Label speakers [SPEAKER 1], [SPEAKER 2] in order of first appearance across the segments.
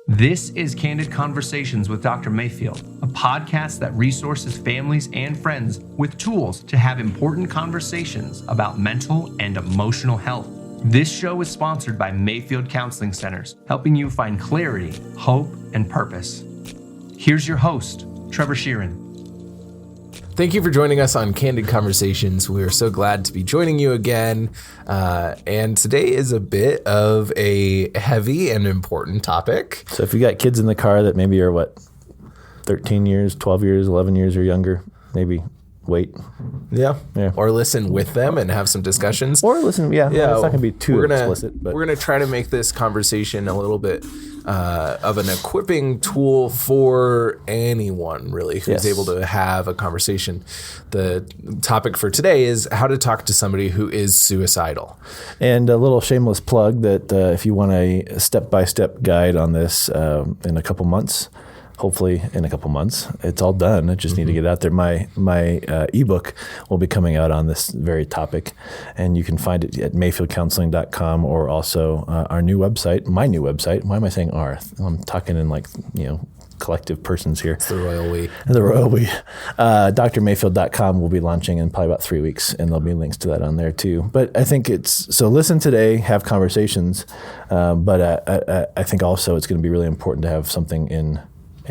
[SPEAKER 1] This is Candid Conversations with Dr. Mayfield, a podcast that resources families and friends with tools to have important conversations about mental and emotional health. This show is sponsored by Mayfield Counseling Centers, helping you find clarity, hope, and purpose. Here's your host, Trevor Sheeran.
[SPEAKER 2] Thank you for joining us on Candid Conversations. We are so glad to be joining you again. And today is a bit of a heavy and important topic.
[SPEAKER 3] So if you got kids in the car that maybe are 13 years, 12 years, 11 years or younger, maybe wait.
[SPEAKER 2] Yeah. Or listen with them and have some discussions.
[SPEAKER 3] Or listen, it's not going to be too explicit. But
[SPEAKER 2] we're going to try to make this conversation a little bit of an equipping tool for anyone, really, who's able to have a conversation. The topic for today is how to talk to somebody who is suicidal.
[SPEAKER 3] And a little shameless plug that if you want a step-by-step guide on this in a couple months, hopefully in a couple months, it's all done. I just need to get out there. My ebook will be coming out on this very topic, and you can find it at mayfieldcounseling.com or also our new website, my new website. Why am I saying our? I'm talking in collective persons here.
[SPEAKER 2] It's the royal we.
[SPEAKER 3] The royal we. drmayfield.com will be launching in probably about 3 weeks, and there'll be links to that on there too. But I think so listen today, have conversations, but I think also it's going to be really important to have something in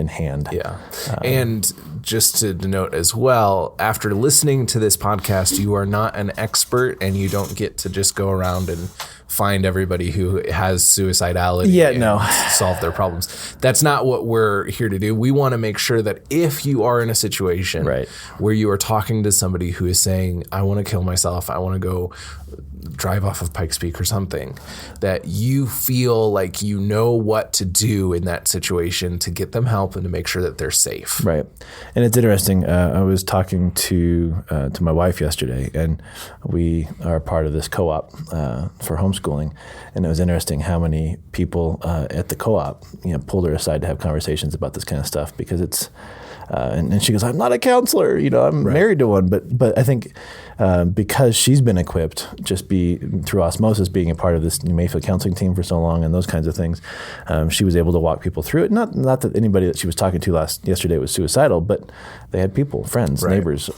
[SPEAKER 3] hand.
[SPEAKER 2] Yeah. And just to denote as well, after listening to this podcast, you are not an expert and you don't get to just go around and find everybody who has suicidality and solve their problems. That's not what we're here to do. We want to make sure that if you are in a situation where you are talking to somebody who is saying, I want to kill myself, I want to go drive off of Pikes Peak or something, that you feel like you know what to do in that situation to get them help and to make sure that they're safe.
[SPEAKER 3] Right. And it's interesting. I was talking to my wife yesterday, and we are part of this co-op for homeschooling. And it was interesting how many people at the co-op, pulled her aside to have conversations about this kind of stuff, because it's, and she goes, I'm not a counselor, I'm married to one. But I think because she's been equipped, just through osmosis, being a part of this Mayfield counseling team for so long and those kinds of things, she was able to walk people through it. Not that anybody that she was talking to yesterday was suicidal, but they had people, friends, neighbors,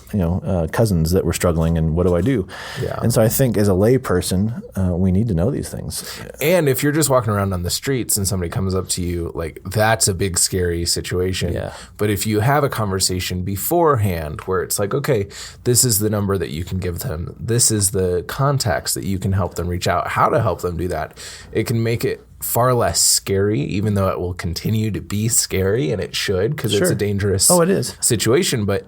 [SPEAKER 3] cousins that were struggling, and what do I do? Yeah. And so I think as a lay person, we need to know these things.
[SPEAKER 2] And if you're just walking around on the streets and somebody comes up to you, that's a big, scary situation. Yeah. But if you have a conversation beforehand where it's like, okay, this is the number that you can give them, this is the contacts that you can help them reach out, how to help them do that, it can make it far less scary, even though it will continue to be scary, and it should, because it's a dangerous situation. But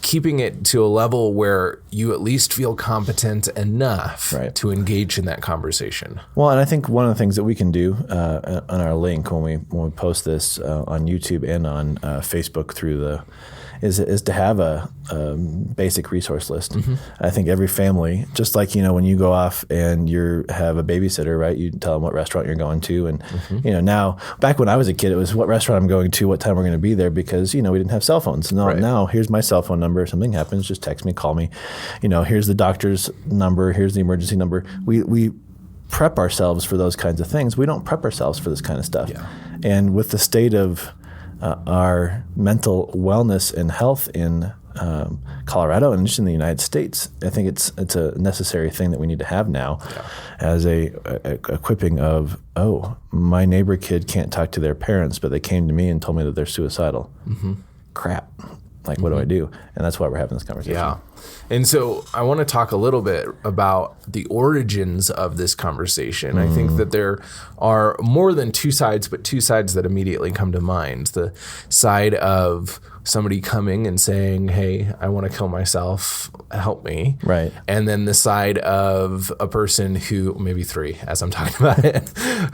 [SPEAKER 2] keeping it to a level where you at least feel competent enough to engage in that conversation.
[SPEAKER 3] Well, and I think one of the things that we can do on our link when we post this on YouTube and on Facebook is to have a basic resource list. Mm-hmm. I think every family, just like, when you go off and you have a babysitter, right? You tell them what restaurant you're going to. And, now, back when I was a kid, it was what restaurant I'm going to, what time we're going to be there, because, we didn't have cell phones. Now, here's my cell phone number. If something happens, just text me, call me. Here's the doctor's number. Here's the emergency number. We prep ourselves for those kinds of things. We don't prep ourselves for this kind of stuff. Yeah. And with the state of our mental wellness and health in Colorado and just in the United States, I think it's a necessary thing that we need to have now as a equipping of, my neighbor kid can't talk to their parents, but they came to me and told me that they're suicidal. Mm-hmm. Crap. What do I do? And that's why we're having this conversation.
[SPEAKER 2] Yeah. And so I want to talk a little bit about the origins of this conversation. I think that there are more than two sides, but two sides that immediately come to mind. The side of somebody coming and saying, hey, I want to kill myself, help me.
[SPEAKER 3] Right.
[SPEAKER 2] And then the side of a person who, maybe three as I'm talking about it,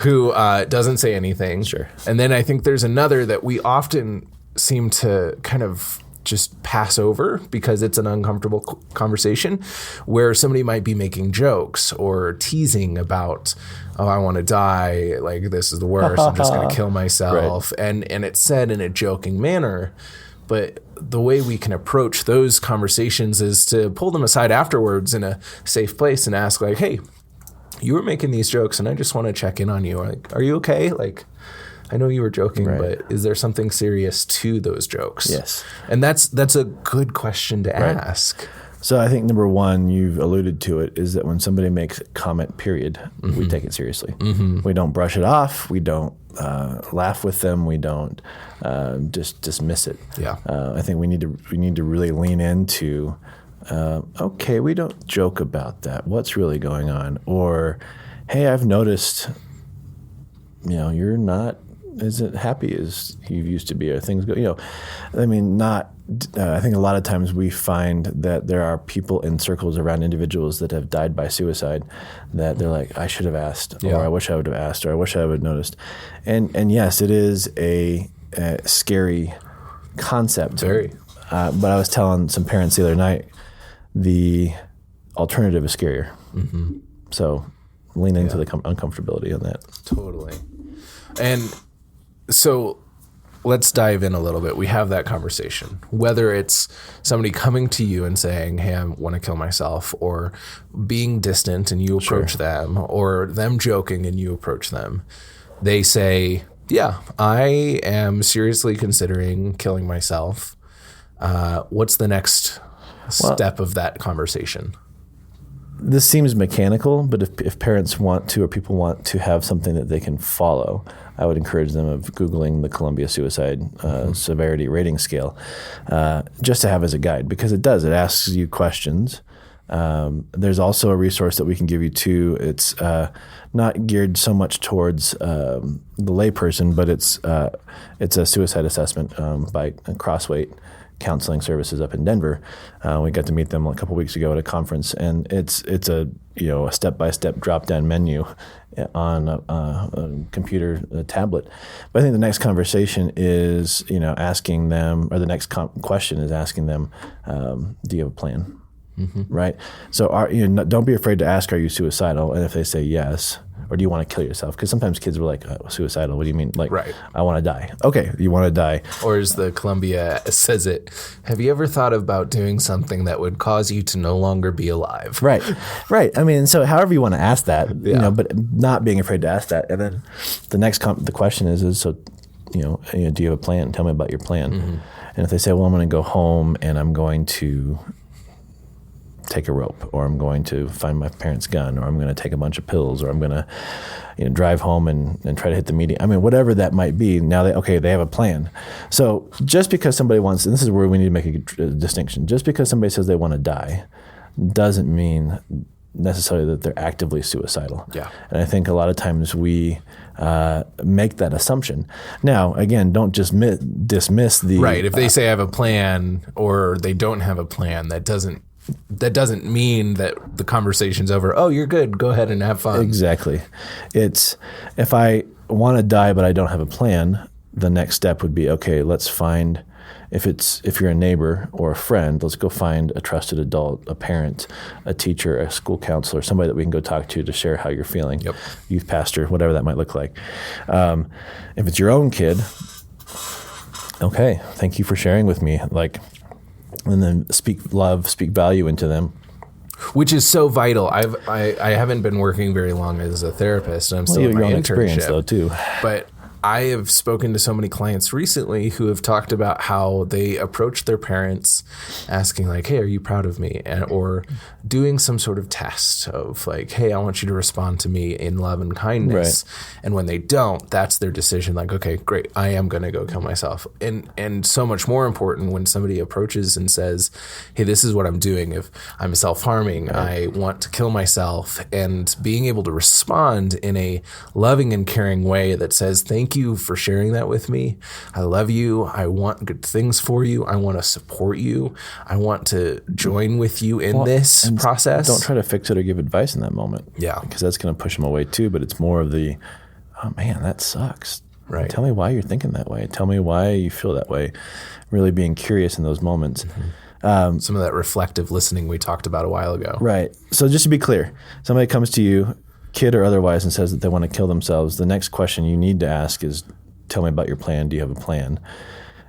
[SPEAKER 2] who doesn't say anything.
[SPEAKER 3] Sure.
[SPEAKER 2] And then I think there's another that we often seem to kind of just pass over because it's an uncomfortable conversation, where somebody might be making jokes or teasing about, I want to die, this is the worst, I'm just going to kill myself. Right. And it's said in a joking manner, but the way we can approach those conversations is to pull them aside afterwards in a safe place and ask, hey, you were making these jokes and I just want to check in on you. Are you okay? I know you were joking,
[SPEAKER 3] Right.
[SPEAKER 2] but is there something serious to those jokes?
[SPEAKER 3] Yes.
[SPEAKER 2] And that's a good question to ask.
[SPEAKER 3] So I think number one, you've alluded to it, is that when somebody makes a comment, period, we take it seriously. We don't brush it off. We don't laugh with them. We don't just dismiss it.
[SPEAKER 2] Yeah.
[SPEAKER 3] I think we need to really lean into, okay, we don't joke about that. What's really going on? Or, hey, I've noticed, you're not as happy as you used to be, or things go, I mean, not. I think a lot of times we find that there are people in circles around individuals that have died by suicide that they're like, I should have asked, or I wish I would have asked, or I wish I would have noticed. And yes, it is a scary concept.
[SPEAKER 2] Very.
[SPEAKER 3] But I was telling some parents the other night, the alternative is scarier. So lean into the uncomfortability on that.
[SPEAKER 2] Totally. And so let's dive in a little bit. We have that conversation, whether it's somebody coming to you and saying, hey, I want to kill myself, or being distant and you approach them, or them joking and you approach them. They say, yeah, I am seriously considering killing myself. What's the next step of that conversation?
[SPEAKER 3] This seems mechanical, but if parents want to, or people want to have something that they can follow, I would encourage them of Googling the Columbia Suicide Severity Rating Scale, just to have as a guide, because it asks you questions. There's also a resource that we can give you too. It's not geared so much towards the layperson, but it's a suicide assessment by Crossweight Counseling Services up in Denver. We got to meet them a couple weeks ago at a conference, and it's a step-by-step drop-down menu on a computer, a tablet. But I think the next conversation is asking them, or the next question is asking them, do you have a plan? Right? So don't be afraid to ask, are you suicidal? And if they say yes, or do you want to kill yourself? Because sometimes kids were like, suicidal, what do you mean? Like,
[SPEAKER 2] right.
[SPEAKER 3] I want to die. Okay, you want to die.
[SPEAKER 2] Or as the Columbia says it, have you ever thought about doing something that would cause you to no longer be alive?
[SPEAKER 3] Right. I mean, so however you want to ask that, but not being afraid to ask that. And then the next the question is so, do you have a plan? Tell me about your plan. And if they say, well, I'm going to go home and I'm going to take a rope, or I'm going to find my parents' gun, or I'm going to take a bunch of pills, or I'm going to drive home and try to hit the meeting. I mean, whatever that might be, now they have a plan. So just because somebody wants, and this is where we need to make a distinction, just because somebody says they want to die doesn't mean necessarily that they're actively suicidal.
[SPEAKER 2] Yeah.
[SPEAKER 3] And I think a lot of times we make that assumption. Now, again, don't just dismiss the...
[SPEAKER 2] Right. If they say I have a plan, or they don't have a plan, that doesn't mean that the conversation's over. Oh, you're good. Go ahead and have fun.
[SPEAKER 3] Exactly. It's, if I want to die but I don't have a plan, the next step would be, okay, let's find, if you're a neighbor or a friend, let's go find a trusted adult, a parent, a teacher, a school counselor, somebody that we can go talk to share how you're feeling. Yep. Youth pastor, whatever that might look like. If it's your own kid, okay, thank you for sharing with me. And then speak love, speak value into them.
[SPEAKER 2] Which is so vital. I haven't been working very long as a therapist, and I'm still in my
[SPEAKER 3] your own
[SPEAKER 2] internship.
[SPEAKER 3] Experience though too.
[SPEAKER 2] But I have spoken to so many clients recently who have talked about how they approach their parents asking like, hey, are you proud of me? Or doing some sort of test of like, hey, I want you to respond to me in love and kindness. Right. And when they don't, that's their decision. Like, okay, great, I am going to go kill myself. And so much more important when somebody approaches and says, hey, this is what I'm doing. If I'm self-harming, right. I want to kill myself. And being able to respond in a loving and caring way that says, thank you for sharing that with me. I love you. I want good things for you. I want to support you. I want to join with you in this process.
[SPEAKER 3] Don't try to fix it or give advice in that moment.
[SPEAKER 2] Yeah.
[SPEAKER 3] Because that's going to push them away too. But it's more of the, oh man, that sucks.
[SPEAKER 2] Right.
[SPEAKER 3] Tell me why you're thinking that way. Tell me why you feel that way. Really being curious in those moments.
[SPEAKER 2] Mm-hmm. Some of that reflective listening we talked about a while ago.
[SPEAKER 3] Right. So just to be clear, somebody comes to you, kid or otherwise, and says that they want to kill themselves, the next question you need to ask is, tell me about your plan. Do you have a plan?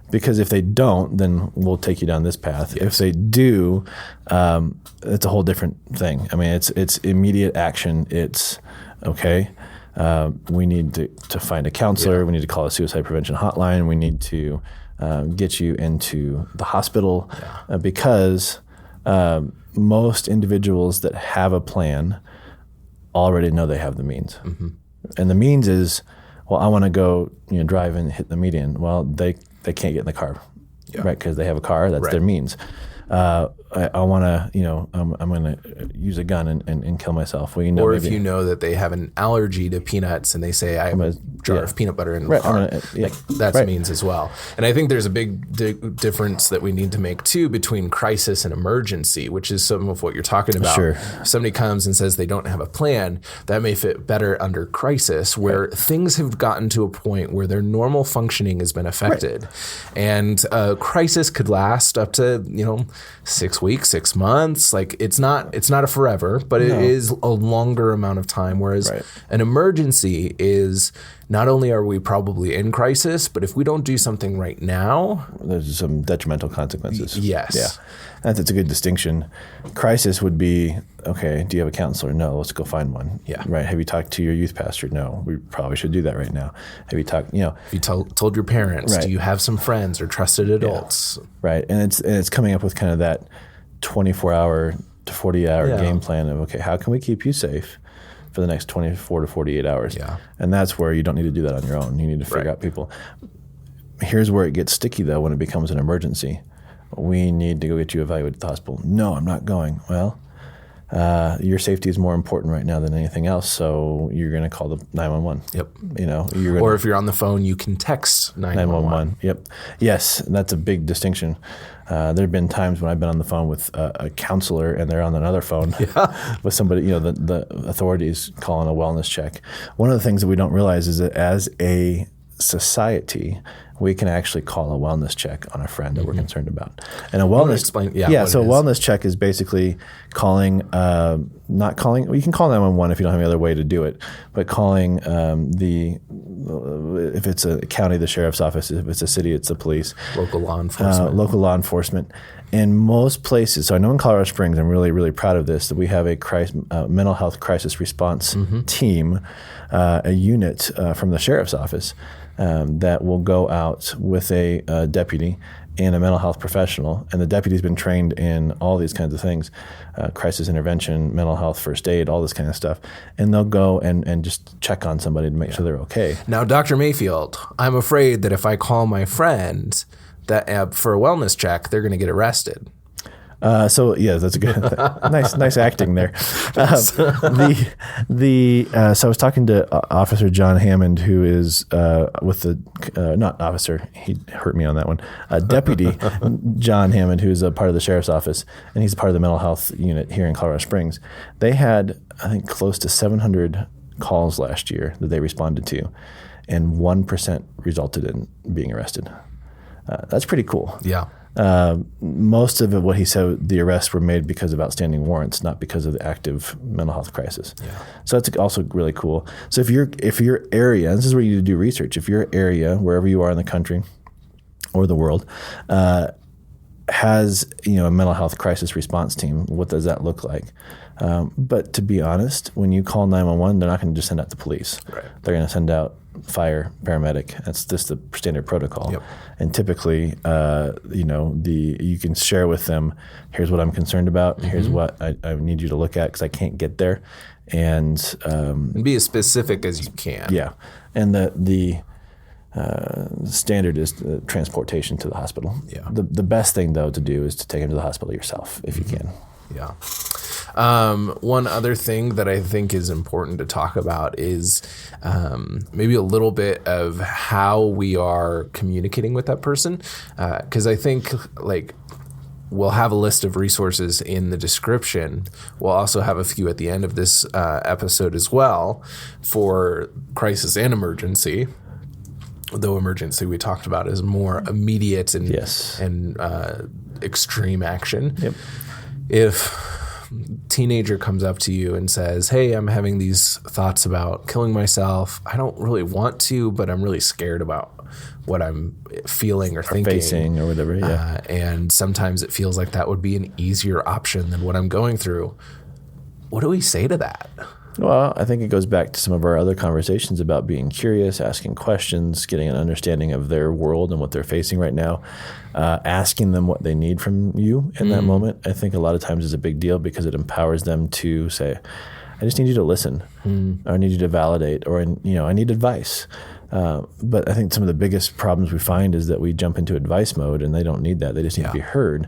[SPEAKER 3] Because if they don't, then we'll take you down this path. Yes. If they do, it's a whole different thing. I mean, it's immediate action. It's, okay, we need to find a counselor. We need to call a suicide prevention hotline. We need to get you into the hospital because most individuals that have a plan already know they have the means. And the means is, well, I want to go drive and hit the median. Well, they can't get in the car, right? Because they have a car. That's their means. I want to, I'm going to use a gun and kill myself. Well,
[SPEAKER 2] or if you know that they have an allergy to peanuts and they say, I have a jar of peanut butter in the car, that's means as well. And I think there's a big difference that we need to make too between crisis and emergency, which is some of what you're talking about.
[SPEAKER 3] Sure.
[SPEAKER 2] If somebody comes and says they don't have a plan, that may fit better under crisis, where things have gotten to a point where their normal functioning has been affected. And crisis could last up to, 6 weeks, 6 months. Like it's not a forever, but it is a longer amount of time. Whereas an emergency is not only are we probably in crisis, but if we don't do something right now,
[SPEAKER 3] there's some detrimental consequences.
[SPEAKER 2] Yes.
[SPEAKER 3] Yeah. That's a good distinction. Crisis would be, okay, do you have a counselor? No, let's go find one.
[SPEAKER 2] Yeah.
[SPEAKER 3] Right. Have you talked to your youth pastor? No, we probably should do that right now. Have you talked,
[SPEAKER 2] Have you told your parents?
[SPEAKER 3] Right.
[SPEAKER 2] Do you have some friends or trusted adults?
[SPEAKER 3] Yeah. Right. And it's coming up with kind of that 24-hour to 40-hour game plan of, okay, how can we keep you safe for the next 24 to 48 hours?
[SPEAKER 2] Yeah.
[SPEAKER 3] And that's where you don't need to do that on your own. You need to figure out people. Here's where it gets sticky, though, when it becomes an emergency. We need to go get you evaluated at the hospital. No, I'm not going. Well, your safety is more important right now than anything else, so you're going to call the 911.
[SPEAKER 2] Yep. Or if you're on the phone, you can text 911.
[SPEAKER 3] Yep. Yes, that's a big distinction. There have been times when I've been on the phone with a counselor and they're on another phone with somebody, the authorities calling a wellness check. One of the things that we don't realize is that as a society, we can actually call a wellness check on a friend that we're concerned about. And a wellness
[SPEAKER 2] so
[SPEAKER 3] a wellness check is basically calling, not calling, well, you can call 911 if you don't have any other way to do it, but calling if it's a county, the sheriff's office, if it's a city, it's the police.
[SPEAKER 2] Local law enforcement.
[SPEAKER 3] In most places, so I know in Colorado Springs, I'm really, really proud of this, that we have a mental health crisis response team, a unit from the sheriff's office that will go out with a deputy and a mental health professional. And the deputy's been trained in all these kinds of things, crisis intervention, mental health, first aid, all this kind of stuff. And they'll go and just check on somebody to make sure they're okay.
[SPEAKER 2] Now, Dr. Mayfield, I'm afraid that if I call my friend that for a wellness check, they're going to get arrested.
[SPEAKER 3] So that's a good, nice acting there. So I was talking to Officer John Hammond, who is with the not officer, he hurt me on that one. Deputy John Hammond, who's a part of the sheriff's office, and he's a part of the mental health unit here in Colorado Springs. They had, I think, close to 700 calls last year that they responded to, and 1% resulted in being arrested. That's pretty cool.
[SPEAKER 2] Yeah.
[SPEAKER 3] Most of it, what he said, the arrests were made because of outstanding warrants, not because of the active mental health crisis. Yeah. So that's also really cool. So if your area, this is where you need to do research, if your area, wherever you are in the country or the world, has a mental health crisis response team, what does that look like? But to be honest, when you call 911, they're not going to just send out the police. Right. They're going to send out fire, paramedic. That's just the standard protocol. Yep. And typically, you can share with them, here's what I'm concerned about. Here's what I need you to look at because I can't get there. And
[SPEAKER 2] be as specific as you can.
[SPEAKER 3] Yeah. And the standard is transportation to the hospital. Yeah. The best thing, though, to do is to take them to the hospital yourself if you can.
[SPEAKER 2] Yeah. One other thing that I think is important to talk about is maybe a little bit of how we are communicating with that person. Because I think we'll have a list of resources in the description. We'll also have a few at the end of this episode as well for crisis and emergency. Though emergency we talked about is more immediate and extreme action. Yep. If teenager comes up to you and says, hey, I'm having these thoughts about killing myself. I don't really want to, but I'm really scared about what I'm feeling or thinking.
[SPEAKER 3] Facing or whatever, yeah.
[SPEAKER 2] And sometimes it feels like that would be an easier option than what I'm going through. What do we say to that?
[SPEAKER 3] Well, I think it goes back to some of our other conversations about being curious, asking questions, getting an understanding of their world and what they're facing right now, asking them what they need from you in that moment. I think a lot of times is a big deal because it empowers them to say, I just need you to listen, or I need you to validate, or, I need advice. But I think some of the biggest problems we find is that we jump into advice mode and they don't need that. They just need to be heard.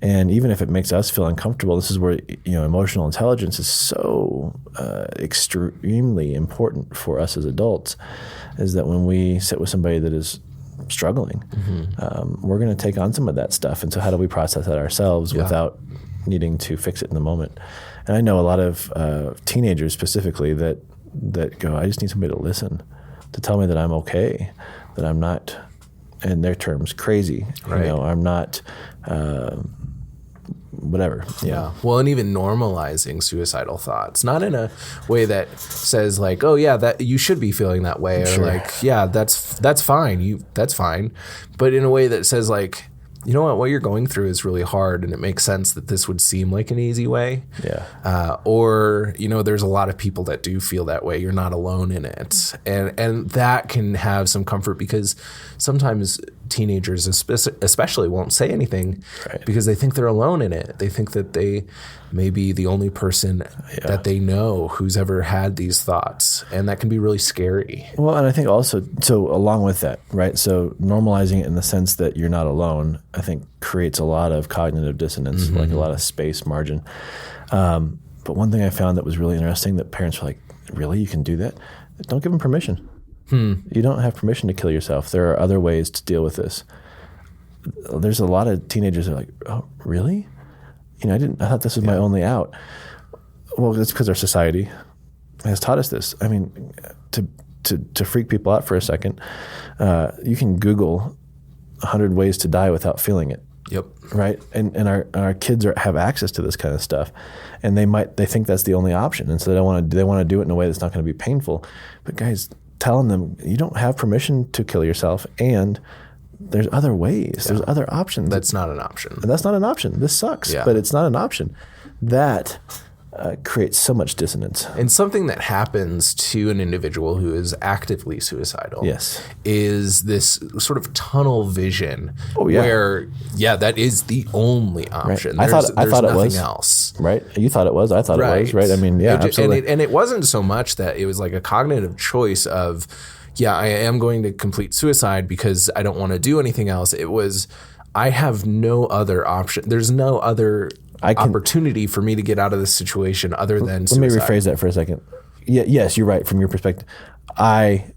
[SPEAKER 3] And even if it makes us feel uncomfortable, this is where, emotional intelligence is so extremely important for us as adults, is that when we sit with somebody that is struggling, we're going to take on some of that stuff. And so how do we process that ourselves without needing to fix it in the moment? And I know a lot of teenagers specifically that go, I just need somebody to listen, to tell me that I'm okay, that I'm not, in their terms, crazy.
[SPEAKER 2] Right.
[SPEAKER 3] I'm not... whatever.
[SPEAKER 2] Yeah. Well, and even normalizing suicidal thoughts, not in a way that says like, oh yeah, that you should be feeling that way, or like, yeah, that's fine. That's fine. But in a way that says like, you know what you're going through is really hard, and it makes sense that this would seem like an easy way.
[SPEAKER 3] Yeah.
[SPEAKER 2] Or, there's a lot of people that do feel that way. You're not alone in it. And that can have some comfort, because sometimes teenagers especially won't say anything because they think they're alone in it. They think that they may be the only person that they know who's ever had these thoughts. And that can be really scary.
[SPEAKER 3] Well, and I think also, so along with that, right? So normalizing it in the sense that you're not alone, I think creates a lot of cognitive dissonance, like a lot of space margin. But one thing I found that was really interesting, that parents were like, really, you can do that? Don't give them permission. You don't have permission to kill yourself. There are other ways to deal with this. There's a lot of teenagers that are like, oh, really? I thought this was my only out. Well, it's because our society has taught us this. I mean, to freak people out for a second, you can Google 100 ways to die without feeling it.
[SPEAKER 2] Yep.
[SPEAKER 3] Right. And our kids have access to this kind of stuff, and they think that's the only option. And so they want to do it in a way that's not going to be painful. But guys, telling them you don't have permission to kill yourself, and there's other ways. There's other options.
[SPEAKER 2] That's not an option.
[SPEAKER 3] And that's not an option. This sucks, but it's not an option. That creates so much dissonance.
[SPEAKER 2] And something that happens to an individual who is actively suicidal is this sort of tunnel vision where, that is the only option.
[SPEAKER 3] Right.
[SPEAKER 2] There's
[SPEAKER 3] I thought it
[SPEAKER 2] nothing
[SPEAKER 3] was
[SPEAKER 2] else.
[SPEAKER 3] Right. You thought it was. I thought it was. Right. I mean, absolutely.
[SPEAKER 2] And it wasn't so much that it was like a cognitive choice of, I am going to complete suicide because I don't want to do anything else. It was, I have no other option. There's no other opportunity for me to get out of this situation other than suicide.
[SPEAKER 3] Let me rephrase that for a second. Yes, you're right. From your perspective, I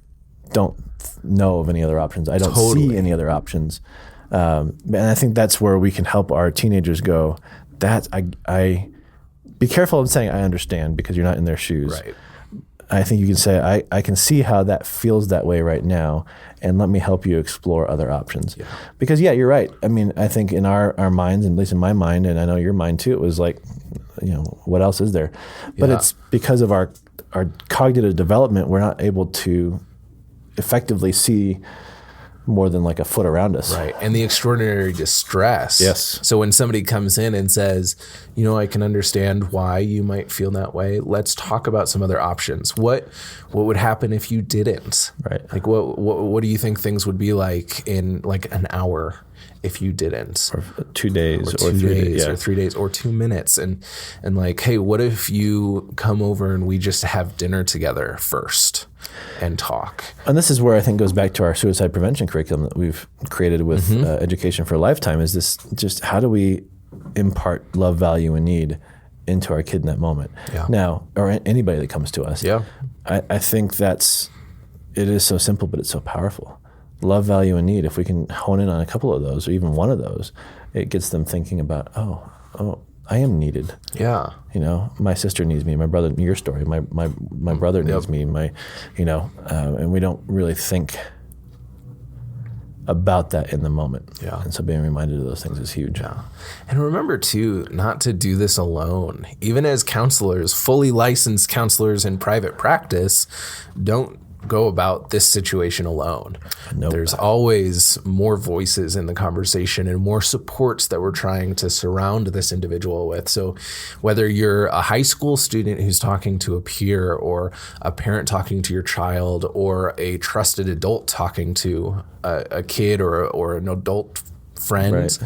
[SPEAKER 3] don't know of any other options. I don't see any other options. And I think that's where we can help our teenagers go. I be careful of saying I understand, because you're not in their shoes.
[SPEAKER 2] Right.
[SPEAKER 3] I think you can say, I can see how that feels that way right now, and let me help you explore other options. Yeah. Because, you're right. I mean, I think in our minds, and at least in my mind, and I know your mind too, it was like, what else is there? But it's because of our cognitive development, we're not able to effectively see more than like a foot around us.
[SPEAKER 2] Right. And the extraordinary distress.
[SPEAKER 3] Yes.
[SPEAKER 2] So when somebody comes in and says, I can understand why you might feel that way. Let's talk about some other options. What would happen if you didn't? Right. Like what do you think things would be like in like an hour if you didn't?
[SPEAKER 3] Or 2 days
[SPEAKER 2] or 3 days or 3 days or 2 minutes. And like, hey, what if you come over and we just have dinner together first and talk?
[SPEAKER 3] And this is where I think goes back to our suicide prevention curriculum that we've created with Education for a Lifetime, is this just how do we impart love, value, and need into our kid in that moment? Now, or anybody that comes to us. I think it is so simple, but it's so powerful. Love, value, and need. If we can hone in on a couple of those, or even one of those, it gets them thinking about, oh, I am needed.
[SPEAKER 2] Yeah.
[SPEAKER 3] My sister needs me. My brother, your story, my brother needs me. And we don't really think about that in the moment.
[SPEAKER 2] Yeah.
[SPEAKER 3] And so being reminded of those things is huge.
[SPEAKER 2] Yeah. And remember too, not to do this alone. Even as counselors, fully licensed counselors in private practice, don't go about this situation alone.
[SPEAKER 3] Nope.
[SPEAKER 2] There's always more voices in the conversation and more supports that we're trying to surround this individual with. So whether you're a high school student who's talking to a peer, or a parent talking to your child, or a trusted adult talking to a kid or an adult friend,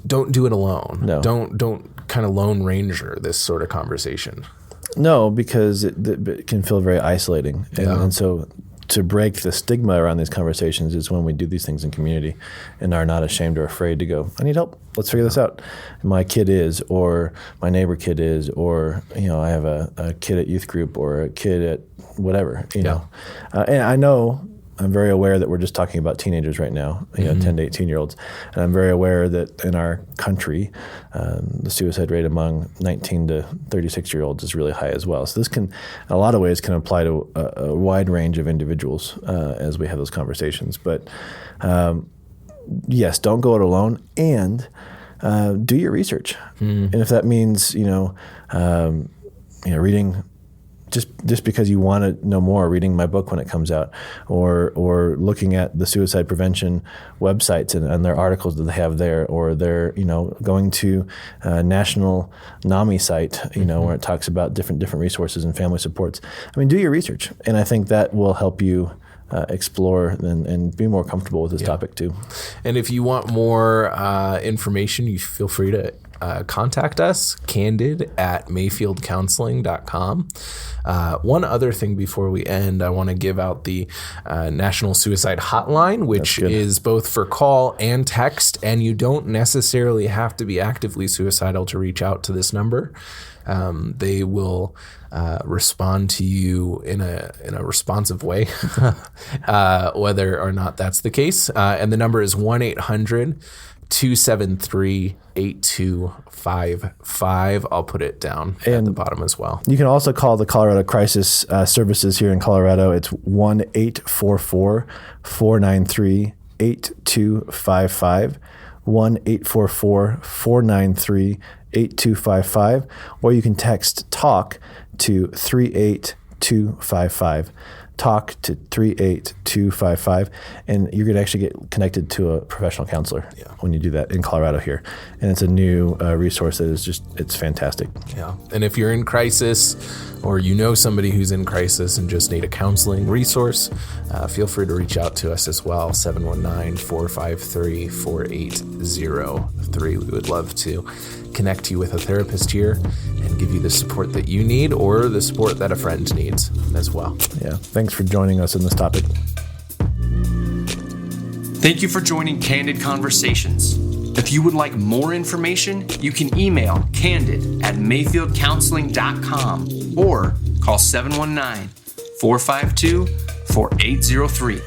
[SPEAKER 2] don't do it alone.
[SPEAKER 3] No.
[SPEAKER 2] Don't kind of lone ranger this sort of conversation.
[SPEAKER 3] No, because it can feel very isolating. And so to break the stigma around these conversations is when we do these things in community and are not ashamed or afraid to go, I need help. Let's figure this out. My kid is, or my neighbor kid is, or, I have a kid at youth group, or a kid at whatever, know. And I know, I'm very aware that we're just talking about teenagers right now, 10 to 18-year-olds. And I'm very aware that in our country, the suicide rate among 19 to 36-year-olds is really high as well. So this can, in a lot of ways, can apply to a wide range of individuals as we have those conversations. But yes, don't go it alone, and do your research. And if that means, reading, just because you want to know more, reading my book when it comes out, or looking at the suicide prevention websites and their articles that they have there, or they're going to national NAMI site, where it talks about different resources and family supports. I mean, do your research, and I think that will help you explore and be more comfortable with this topic too.
[SPEAKER 2] And if you want more information, you feel free to contact us, candid@mayfieldcounseling.com. One other thing before we end, I want to give out the National Suicide Hotline, which is both for call and text, and you don't necessarily have to be actively suicidal to reach out to this number. They will respond to you in a responsive way, whether or not that's the case. And the number is 1-800-273-8255. I'll put it down at the bottom as well.
[SPEAKER 3] You can also call the Colorado Crisis Services here in Colorado. It's 1-844-493-8255. 1-844-493-8255. Or you can text TALK to 38255. Talk to 38255, and you're going to actually get connected to a professional counselor when you do that in Colorado here. And it's a new resource that is it's fantastic.
[SPEAKER 2] Yeah. And if you're in crisis, or somebody who's in crisis and just need a counseling resource, feel free to reach out to us as well, 719-453-4803. We would love to connect you with a therapist here and give you the support that you need, or the support that a friend needs as well.
[SPEAKER 3] Yeah. Thanks for joining us in this topic.
[SPEAKER 1] Thank you for joining Candid Conversations. If you would like more information, you can email candid@mayfieldcounseling.com or call 719-452-4803.